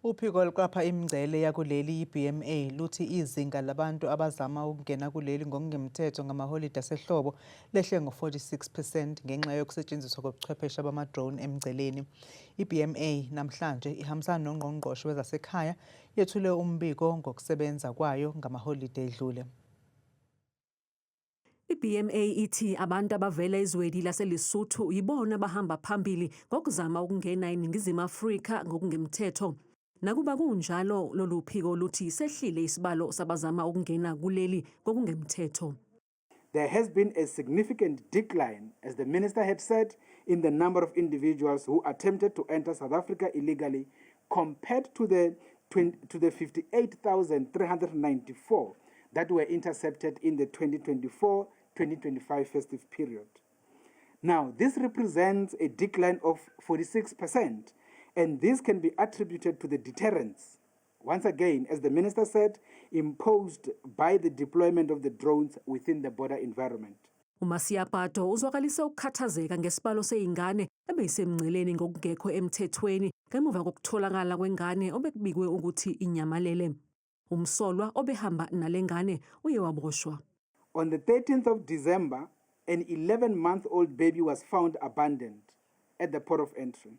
Uphiko oluqapha imingcele yakuleli i-BMA luthi izinga labantu abazama ukungena kuleli ngokungemthetho ngamaholide asehlobo lehle ngo-46% ngenxa yokusetshenziswa kobuchwepheshe bama-drone emingceleni. I-BMA namhlanje ihambisana nongqongqoshe wezasekhaya yethule umbiko ngokusebenza kwayo ngamaholide edlule. I-BMA ithi abantu abavela ezweni laseLesotho yibona bahamba phambili ngokuzama ukungena eNingizimu Afrika ngokungemthetho. Nakuba kunjalo, lolu phiko luthi sehlile isibalo sabazama ukungena kuleli ngokungemthetho. There has been a significant decline, as the minister had said, in the number of individuals who attempted to enter South Africa illegally compared to the 58,394 that were intercepted in the 2024-2025 festive period. Now, this represents a decline of 46%, and this can be attributed to the deterrence, once again, as the minister said, imposed by the deployment of the drones within the border environment. uMasiapato uzwakalise ukukhathazeka ngesibalo seyingane ebeyisemngceleni ngokungekho emthethweni ngemuva kokutholakala kwengane obekubikwe ukuthi inyamalele. Umsolwa obehamba nalengane uye waboshwa. On the 13th of December, an 11-month-old baby was found abandoned at the port of entry.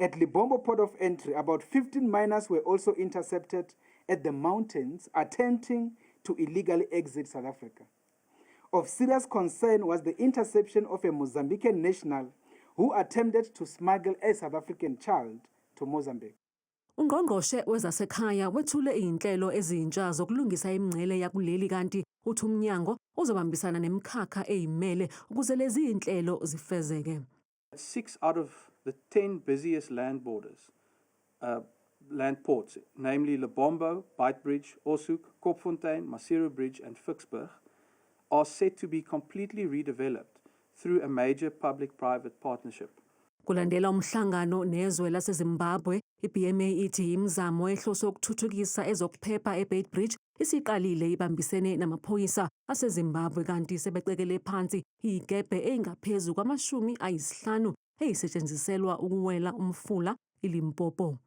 At Libombo port of entry, about 15 minors were also intercepted at the mountains attempting to illegally exit South Africa. Of serious concern was the interception of a Mozambican national who attempted to smuggle a South African child to Mozambique. Ungqongqoshe wezasekhaya wethule izinhlelo ezintsha zokulungisa imingcele yakuleli kanti uthi umnyango uzobambisana nemikhakha eyimele ukuze lezi zinhlelo zifezeke. 6 out of the 10 busiest land ports, namely Lebombo, Beitbridge, Oshoek, Kopfontein, Maseru Bridge and Vicksburg, are set to be completely redeveloped through a major public-private partnership. Kulandela umhlangano nezwe laseZimbabwe, i-BMA ithi imizamo ehlose ukuthuthukisa ezokuphepha eBeitbridge isiqalile ibambisene namaphoyisa aseZimbabwe kanti sebecekele phansi igebe engaphezu kwamashumi ayisihlanu eyisetshenziselwa ukuwela umfula iLimpopo.